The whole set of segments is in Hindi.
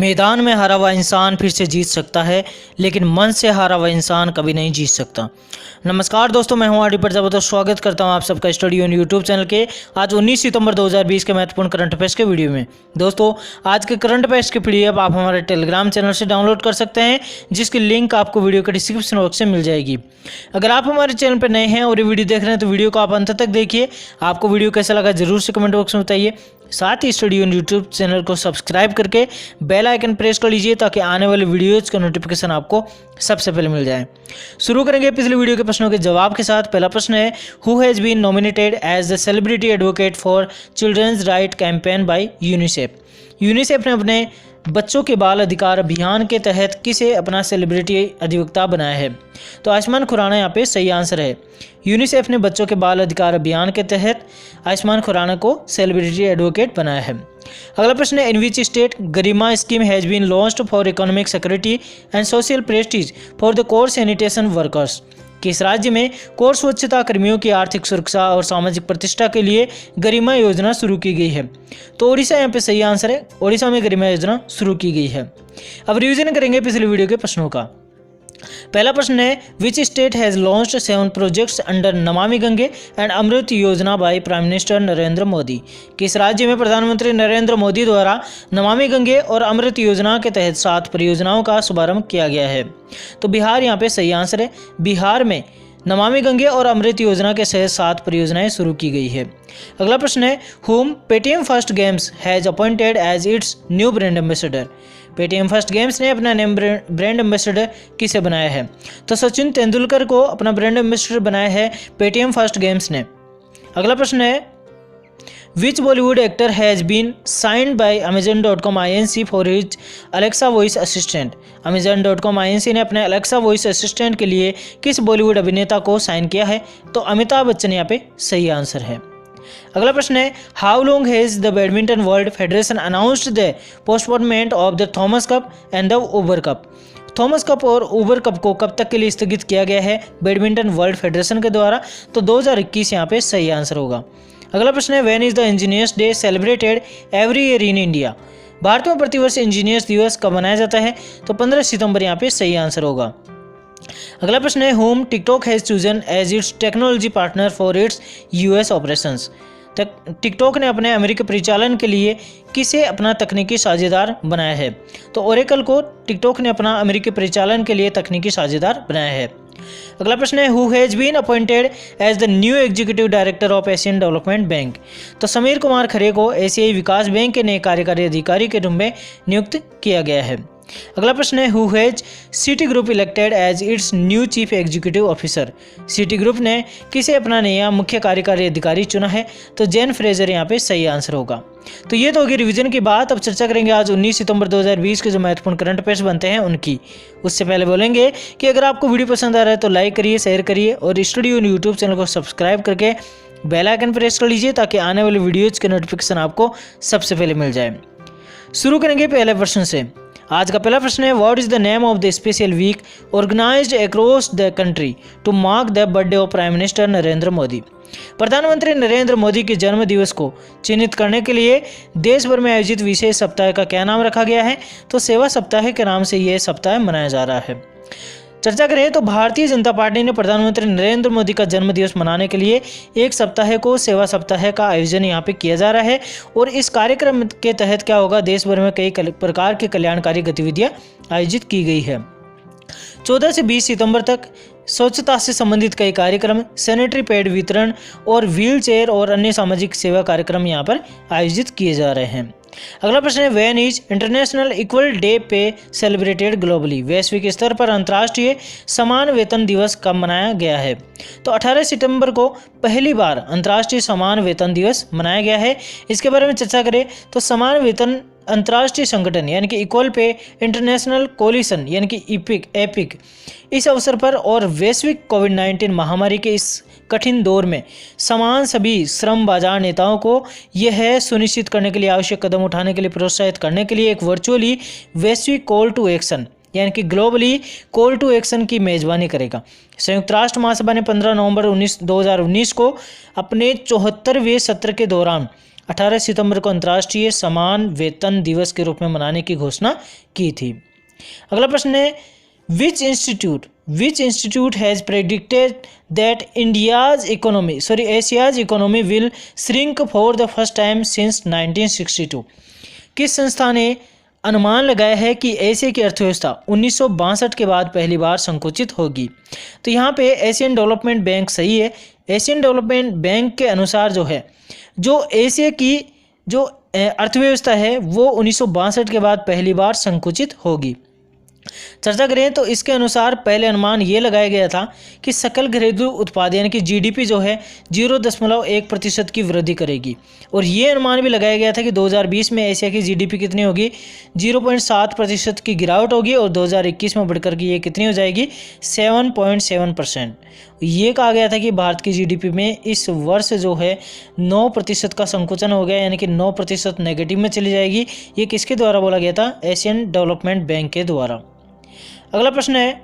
मैदान में हारा हुआ इंसान फिर से जीत सकता है, लेकिन मन से हारा हुआ इंसान कभी नहीं जीत सकता। नमस्कार दोस्तों, मैं हूं आरडी प्रजापति। स्वागत करता हूं आप सबका स्टडी ऑन यूट्यूब चैनल के आज 19 सितंबर 2020 के महत्वपूर्ण करंट अफेयर्स के वीडियो में। दोस्तों, आज के करंट अफेयर्स की पीडीएफ आप हमारे टेलीग्राम चैनल से डाउनलोड कर सकते हैं, जिसकी लिंक आपको वीडियो के डिस्क्रिप्शन बॉक्स में मिल जाएगी। अगर आप हमारे चैनल पर नए हैं और ये वीडियो देख रहे हैं तो वीडियो को आप अंत तक देखिए। आपको वीडियो कैसा लगा जरूर से कमेंट बॉक्स में बताइए। साथ ही स्टडी ऑन यूट्यूब चैनल को सब्सक्राइब करके बेल आइकन प्रेस कर लीजिए ताकि आने वाले वीडियोज का नोटिफिकेशन आपको सबसे पहले मिल जाए। शुरू करेंगे पिछले वीडियो के प्रश्नों के जवाब के साथ। पहला प्रश्न है, who has been nominated as the celebrity advocate for children's right campaign by UNICEF. UNICEF ने अपने बच्चों के बाल अधिकार अभियान के तहत किसे अपना सेलिब्रिटी अधिवक्ता बनाया है? तो आयुष्मान खुराना यहाँ पे सही आंसर है। यूनिसेफ ने बच्चों के बाल अधिकार अभियान के तहत आयुष्मान खुराना को सेलिब्रिटी एडवोकेट बनाया है। अगला प्रश्न है, in which state Garima scheme has been launched for economic security and social prestige for the core sanitation workers. किस राज्य में कोर स्वच्छता कर्मियों की आर्थिक सुरक्षा और सामाजिक प्रतिष्ठा के लिए गरिमा योजना शुरू की गई है? तो ओडिशा यहाँ पे सही आंसर है। ओडिशा में गरिमा योजना शुरू की गई है। अब रिवीजन करेंगे पिछले वीडियो के प्रश्नों का। पहला प्रश्न है, which state has launched 7 projects under Namami Gange and अमृत योजना by prime minister Narendra Modi. किस राज्य में प्रधानमंत्री नरेंद्र मोदी द्वारा नमामि गंगे और अमृत योजना के तहत 7 परियोजनाओं का शुभारंभ किया गया है? तो बिहार यहाँ पे सही आंसर है। बिहार में नमामि गंगे और अमृत योजना के तहत 7 परियोजनाएं शुरू की गई है। अगला प्रश्न है, whom Paytm First Games has appointed as its new brand ambassador. Paytm First Games ने अपना नेम ब्रांड एम्बेसडर किसे बनाया है? तो सचिन तेंदुलकर को अपना ब्रांड एम्बेसडर बनाया है पेटीएम फर्स्ट गेम्स ने। अगला प्रश्न है, which Bollywood actor has been signed by Amazon.com Inc for his Alexa voice assistant. Amazon.com Inc ने अपने अलेक्सा वॉइस असिस्टेंट के लिए किस बॉलीवुड अभिनेता को साइन किया है? तो अमिताभ बच्चन यहाँ पे सही आंसर है। अगला प्रश्न है, how long has the badminton world federation announced the postponement of the Thomas cup and the Uber cup. Thomas cup और उबर कप को कब तक के लिए स्थगित किया गया है बैडमिंटन वर्ल्ड फेडरेशन के द्वारा? तो 2021 यहाँ पे सही आंसर होगा। अगला प्रश्न है, when is the engineers day celebrated every year in India. Bharat में प्रतिवर्ष इंजीनियर्स दिवस कब मनाया जाता है? तो 15 सितंबर यहाँ पे सही आंसर होगा। अगला प्रश्न है, whom TikTok has chosen as its technology partner for its US operations. TikTok ने अपने अमेरिकी परिचालन के लिए किसे अपना तकनीकी साझेदार बनाया है? तो ओरेकल को टिकटॉक ने अपना अमेरिकी परिचालन के लिए तकनीकी साझेदार बनाया है। अगला प्रश्न है, who has been appointed as the new executive director of Asian Development Bank. तो समीर कुमार खरे को एशियाई विकास बैंक के नए कार्यकारी अधिकारी के रूप में नियुक्त किया गया है। अगला प्रश्न है, who has Citigroup elected as its new chief executive officer. Citigroup ने किसे अपना नया मुख्य कार्यकारी अधिकारी चुना है? तो जेन फ्रेजर यहाँ पे सही आंसर होगा। तो ये तो होगी रिवीजन की बात। अब चर्चा करेंगे आज 19 सितंबर 2020 के जो महत्वपूर्ण करंट अफेयर्स बनते हैं उनकी। उससे पहले बोलेंगे कि अगर आपको वीडियो पसंद आ रहा है तो लाइक करिए, शेयर करिए और स्टडी ऑन यूट्यूब चैनल को सब्सक्राइब करके बेल आइकन प्रेस कर लीजिए ताकि आने वाले वीडियोज के नोटिफिकेशन आपको सबसे पहले मिल जाए। शुरू करेंगे पहले प्रश्न से। आज का पहला प्रश्न है, what is the name of the special week organised across the country to mark the birthday of prime minister Narendra Modi. प्रधानमंत्री नरेंद्र मोदी के जन्म दिवस को चिन्हित करने के लिए देश भर में आयोजित विशेष सप्ताह का क्या नाम रखा गया है? तो सेवा सप्ताह के नाम से यह सप्ताह मनाया जा रहा है। चर्चा करें तो भारतीय जनता पार्टी ने प्रधानमंत्री नरेंद्र मोदी का जन्मदिवस मनाने के लिए एक सप्ताह को सेवा सप्ताह का आयोजन यहाँ पे किया जा रहा है। और इस कार्यक्रम के तहत क्या होगा, देश भर में कई प्रकार की कल्याणकारी गतिविधियां आयोजित की गई है। 14 से 20 सितंबर तक स्वच्छता से संबंधित कई कार्यक्रम, सैनिटरी पैड वितरण और व्हील चेयर और अन्य सामाजिक सेवा कार्यक्रम यहाँ पर आयोजित किए जा रहे हैं। अगला प्रश्न है, when is international equal day पे सेलिब्रेटेड ग्लोबली। वैश्विक स्तर पर अंतर्राष्ट्रीय समान वेतन दिवस कब मनाया गया है? तो 18 सितंबर को पहली बार अंतर्राष्ट्रीय समान वेतन दिवस मनाया गया है। इसके बारे में चर्चा करें तो समान वेतन अंतर्राष्ट्रीय संगठन यानी कि इक्वल पे इंटरनेशनल कोलिशन यानी कि एपिक इस अवसर पर और वैश्विक कोविड-19 महामारी के इस कठिन दौर में समान सभी श्रम बाजार नेताओं को यह सुनिश्चित करने के लिए आवश्यक कदम उठाने के लिए प्रोत्साहित करने के लिए एक वर्चुअली वैश्विक कॉल टू एक्शन यानी कि ग्लोबली कॉल टू एक्शन की मेजबानी करेगा। संयुक्त राष्ट्र महासभा ने 15 नवंबर 2019 को अपने 74वें सत्र के दौरान 18 सितंबर को अंतर्राष्ट्रीय समान वेतन दिवस के रूप में मनाने की घोषणा की थी। अगला प्रश्न है, which institute has predicted that Asia's economy will shrink for the first time since 1962। किस संस्था ने अनुमान लगाया है कि एशिया की अर्थव्यवस्था 1962 के बाद पहली बार संकुचित होगी? तो यहाँ पे एशियन डेवलपमेंट बैंक सही है। एशियन डेवलपमेंट बैंक के अनुसार जो एशिया की जो अर्थव्यवस्था है वो 1962 के बाद पहली बार संकुचित होगी। चर्चा करें तो इसके अनुसार पहले अनुमान ये लगाया गया था कि सकल घरेलू उत्पाद यानी कि जीडीपी जो है 0.1% की वृद्धि करेगी, और ये अनुमान भी लगाया गया था कि 2020 में एशिया की जीडीपी कितनी होगी, 0.7% की गिरावट होगी, और 2021 में बढ़कर के ये कितनी हो जाएगी, 7.7%। ये कहा गया था कि भारत की जीडीपी में इस वर्ष जो है 9% का संकुचन हो गया, यानी कि 9% नेगेटिव में चली जाएगी। ये किसके द्वारा बोला गया था? एशियन डेवलपमेंट बैंक के द्वारा। अगला प्रश्न है,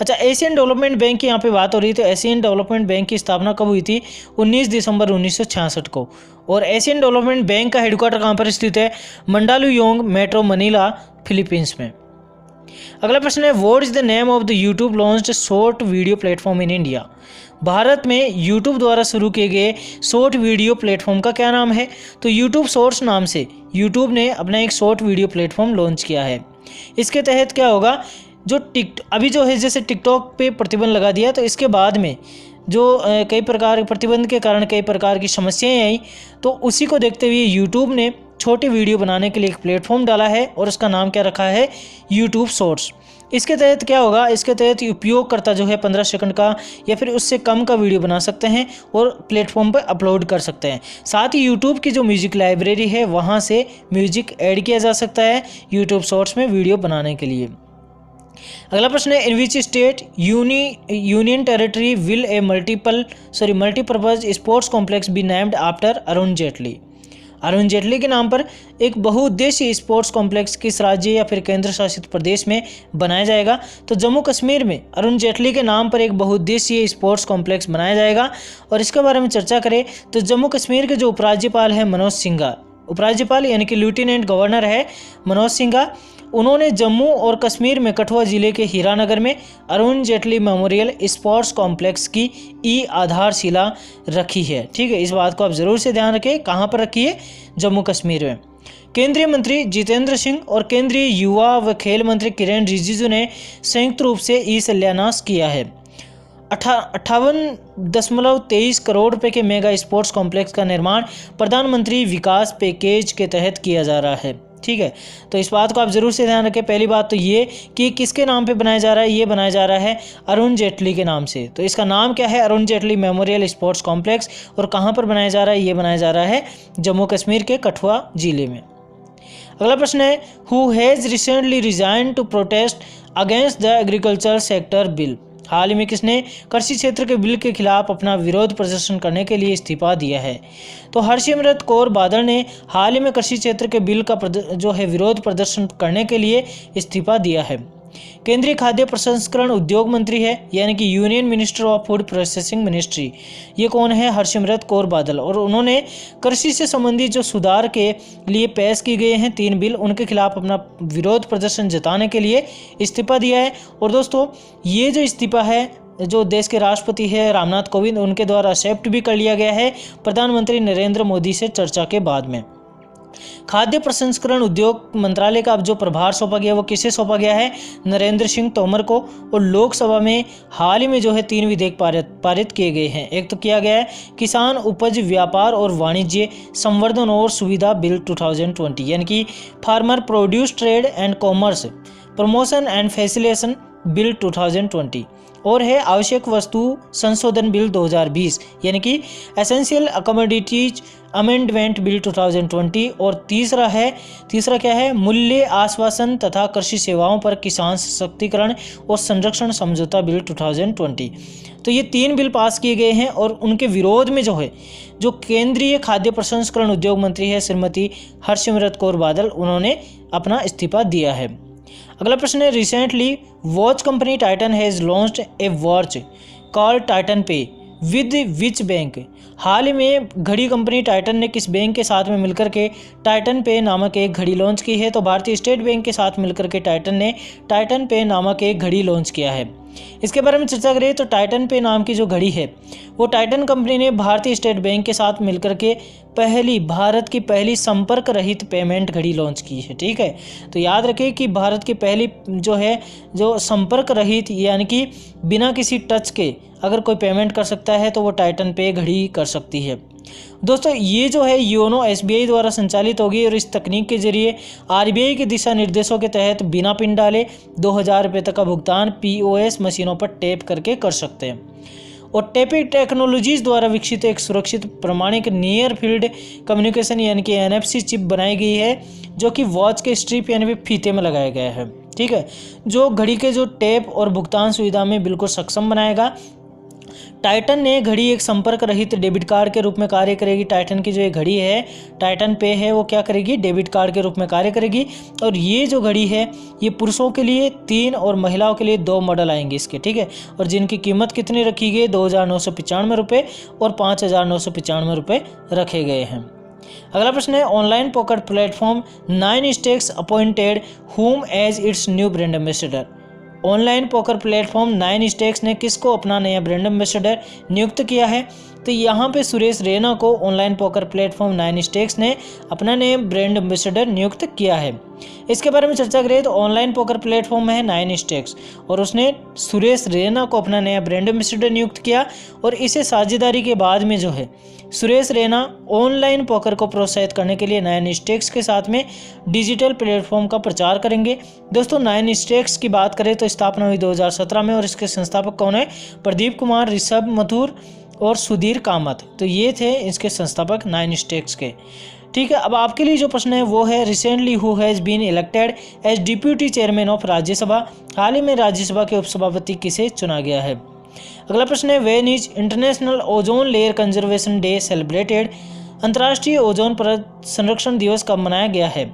अच्छा एशियन डेवलपमेंट बैंक की यहाँ पे बात हो रही है, तो एशियन डेवलपमेंट बैंक की स्थापना कब हुई थी? 19 दिसंबर 1966 को। और एशियन डेवलपमेंट बैंक का हेडक्वार्टर कहाँ पर स्थित है? मंडालुयोंग मेट्रो, मनीला, फिलीपींस में। अगला प्रश्न है, what is the name of the YouTube launched short video platform in India? Bharat में यूट्यूब द्वारा शुरू किए गए शॉर्ट वीडियो प्लेटफॉर्म का क्या नाम है? तो यूट्यूब शॉर्ट्स नाम से यूट्यूब ने अपना एक शॉर्ट वीडियो प्लेटफॉर्म लॉन्च किया है। इसके तहत क्या होगा, जो अभी जो है जैसे टिकटॉक पे प्रतिबंध लगा दिया, तो इसके बाद में जो कई प्रकार प्रतिबंध के कारण कई प्रकार की समस्याएं आई, तो उसी को देखते हुए यूट्यूब ने छोटी वीडियो बनाने के लिए एक प्लेटफॉर्म डाला है, और उसका नाम क्या रखा है? YouTube shorts. इसके तहत क्या होगा, इसके तहत उपयोगकर्ता जो है 15 सेकंड का या फिर उससे कम का वीडियो बना सकते हैं और प्लेटफॉर्म पर अपलोड कर सकते हैं। साथ ही यूट्यूब की जो म्यूजिक लाइब्रेरी है वहाँ से म्यूजिक ऐड किया जा सकता है यूट्यूब शॉर्ट्स में वीडियो बनाने के लिए। अगला प्रश्न है, in which state union territory will a multipurpose sports complex be named after Arun Jaitley? Arun Jaitley के नाम पर एक बहुउद्देशीय स्पोर्ट्स कॉम्प्लेक्स किस राज्य या फिर केंद्र शासित प्रदेश में बनाया जाएगा? तो जम्मू कश्मीर में अरुण जेटली के नाम पर एक बहुउद्देशीय स्पोर्ट्स कॉम्प्लेक्स बनाया जाएगा। और इसके बारे में चर्चा करें तो जम्मू कश्मीर के जो उपराज्यपाल है मनोज सिन्हा, उपराज्यपाल यानी कि लेफ्टिनेंट गवर्नर है मनोज सिन्हा, उन्होंने जम्मू और कश्मीर में कठुआ जिले के हीरानगर में Arun Jaitley memorial sports complex की आधारशिला रखी है। ठीक है, इस बात को आप जरूर से ध्यान रखें। कहाँ पर रखी है? जम्मू कश्मीर में। केंद्रीय मंत्री जितेंद्र सिंह और केंद्रीय युवा व खेल मंत्री किरेन रिजिजू ने संयुक्त रूप से शिलान्यास किया है। 58.23 करोड़ रुपए के मेगा स्पोर्ट्स कॉम्प्लेक्स का निर्माण प्रधानमंत्री विकास पैकेज के तहत किया जा रहा है। ठीक है, तो इस बात को आप जरूर से ध्यान रखें। पहली बात तो ये कि किसके नाम पे बनाया जा रहा है? ये बनाया जा रहा है अरुण जेटली के नाम से। तो इसका नाम क्या है? Arun Jaitley memorial sports complex. और कहाँ पर बनाया जा रहा है? ये बनाया जा रहा है जम्मू कश्मीर के कठुआ जिले में। अगला प्रश्न है, who has recently resign to protest against the agriculture sector bill? हाल ही में किसने कृषि क्षेत्र के बिल के खिलाफ अपना विरोध प्रदर्शन करने के लिए इस्तीफा दिया है? तो हरसिमरत कौर बादल ने हाल ही में कृषि क्षेत्र के बिल का जो है विरोध प्रदर्शन करने के लिए इस्तीफा दिया है। केंद्रीय खाद्य प्रसंस्करण उद्योग मंत्री है, यानी कि union minister of food processing ministry. ये कौन है? हरसिमरत कौर बादल। और उन्होंने कृषि से संबंधित जो सुधार के लिए पेश किए गए हैं 3 बिल, उनके खिलाफ अपना विरोध प्रदर्शन जताने के लिए इस्तीफा दिया है। और दोस्तों, ये जो इस्तीफा है जो देश के राष्ट्रपति है रामनाथ कोविंद, उनके द्वारा एक्सेप्ट भी कर लिया गया है प्रधानमंत्री नरेंद्र मोदी से चर्चा के बाद में। खाद्य प्रसंस्करण उद्योग मंत्रालय का अब जो प्रभार सौंपा गया वो किसे सौंपा गया है? नरेंद्र सिंह तोमर को। और लोकसभा में हाल ही में जो है 3 विधेयक पारित किए गए हैं। एक तो किया गया है किसान उपज व्यापार और वाणिज्य संवर्धन और सुविधा बिल 2020, यानी कि farmer produce trade and commerce promotion and facilitation bill 2020। और है आवश्यक वस्तु संशोधन बिल 2020, यानी कि एसेंशियल कमोडिटीज अमेंडमेंट बिल 2020। और तीसरा क्या है? मूल्य आश्वासन तथा कृषि सेवाओं पर किसान सशक्तिकरण और संरक्षण समझौता बिल 2020। तो ये 3 बिल पास किए गए हैं। और उनके विरोध में जो है जो केंद्रीय खाद्य प्रसंस्करण उद्योग मंत्री है श्रीमती हरसिमरत कौर बादल, उन्होंने अपना इस्तीफा दिया है। अगला प्रश्न है, recently watch company Titan has launched A watch called Titan पे विद विच बैंक। हाल ही में घड़ी कंपनी टाइटन ने किस बैंक के साथ में मिलकर के टाइटन पे नामक एक घड़ी लॉन्च की है? तो भारतीय स्टेट बैंक के साथ मिलकर के टाइटन ने टाइटन पे नामक एक घड़ी लॉन्च किया है। इसके बारे में चर्चा करें तो टाइटन पे नाम की जो घड़ी है वो टाइटन कंपनी ने भारतीय स्टेट बैंक के साथ मिलकर के भारत की पहली संपर्क रहित पेमेंट घड़ी लॉन्च की है। ठीक है, तो याद रखें कि भारत की पहली जो संपर्क रहित यानी कि बिना किसी टच के अगर कोई पेमेंट कर सकता है तो वो टाइटन पे घड़ी कर सकती है। दोस्तों ये जो है योनो SBI द्वारा संचालित होगी और इस तकनीक के जरिए RBI के दिशा निर्देशों के तहत बिना पिन डाले 2000 रुपये तक का भुगतान POS मशीनों पर टैप करके कर सकते हैं। और टैपिंग टेक्नोलॉजीज द्वारा विकसित एक सुरक्षित प्रमाणिक नियर फील्ड कम्युनिकेशन यानी कि NFC चिप बनाई गई है जो कि वॉच के स्ट्रिप यानी कि फीते में लगाया गया है। ठीक है, जो घड़ी के जो टैप और भुगतान सुविधा में बिल्कुल सक्षम बनाएगा। टाइटन ने घड़ी एक संपर्क रहित डेबिट कार्ड के रूप में कार्य करेगी। टाइटन की जो ये घड़ी है टाइटन पे है वो क्या करेगी? डेबिट कार्ड के रूप में कार्य करेगी। और ये जो घड़ी है ये पुरुषों के लिए 3 और महिलाओं के लिए 2 मॉडल आएंगे इसके। ठीक है, और जिनकी कीमत कितनी रखी गई? 2,995 रुपये और 5,995 रुपये रखे गए हैं। अगला प्रश्न है online poker platform 9 Stakes appointed whom as its new brand ambassador. Online poker platform 9 Stakes ने किसको अपना नया ब्रांड एम्बेसडर नियुक्त किया है? तो यहाँ पे सुरेश रैना को ऑनलाइन पॉकर प्लेटफॉर्म 9 स्टेक्स ने अपना नया ब्रांड एम्बेसडर नियुक्त किया है। इसके बारे में चर्चा करें तो ऑनलाइन पॉकर प्लेटफॉर्म है 9 स्टेक्स और उसने सुरेश रैना को अपना नया ब्रांड एम्बेसडर नियुक्त किया। और इसे साझेदारी के बाद में जो है सुरेश रैना ऑनलाइन पॉकर को प्रोत्साहित करने के लिए 9 स्टेक्स के साथ में डिजिटल प्लेटफॉर्म का प्रचार करेंगे। दोस्तों 9 स्टेक्स की बात करें तो स्थापना हुई 2017 में और इसके संस्थापक कौन है? प्रदीप कुमार, ऋषभ मथुर और सुधीर कामत। तो ये थे इसके संस्थापक 9 स्टेक्स के। ठीक है, अब आपके लिए जो प्रश्न है वो है recently who has been elected as deputy chairman of Rajya Sabha. हाल ही में राज्यसभा के उपसभापति किसे चुना गया है? अगला प्रश्न है when is international ozone layer conservation day celebrated. अंतर्राष्ट्रीय ओजोन परत संरक्षण दिवस कब मनाया गया है?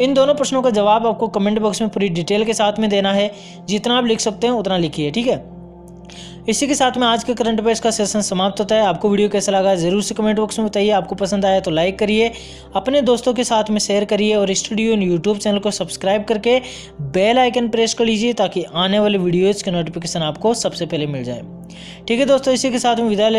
इन दोनों प्रश्नों का जवाब आपको कमेंट बॉक्स में पूरी डिटेल के साथ में देना है। जितना आप लिख सकते हैं उतना लिखिए। ठीक है, इसी के साथ में आज के करंट अफेयर्स का सेशन समाप्त होता है। आपको वीडियो कैसा लगा जरूर से कमेंट बॉक्स में बताइए। आपको पसंद आया तो लाइक करिए, अपने दोस्तों के साथ में शेयर करिए और स्टूडियो यूट्यूब चैनल को सब्सक्राइब करके बेल आइकन प्रेस कर लीजिए ताकि आने वाले वीडियोज़ के नोटिफिकेशन आपको सबसे पहले मिल जाए। ठीक है दोस्तों, इसी के साथ में विदाई।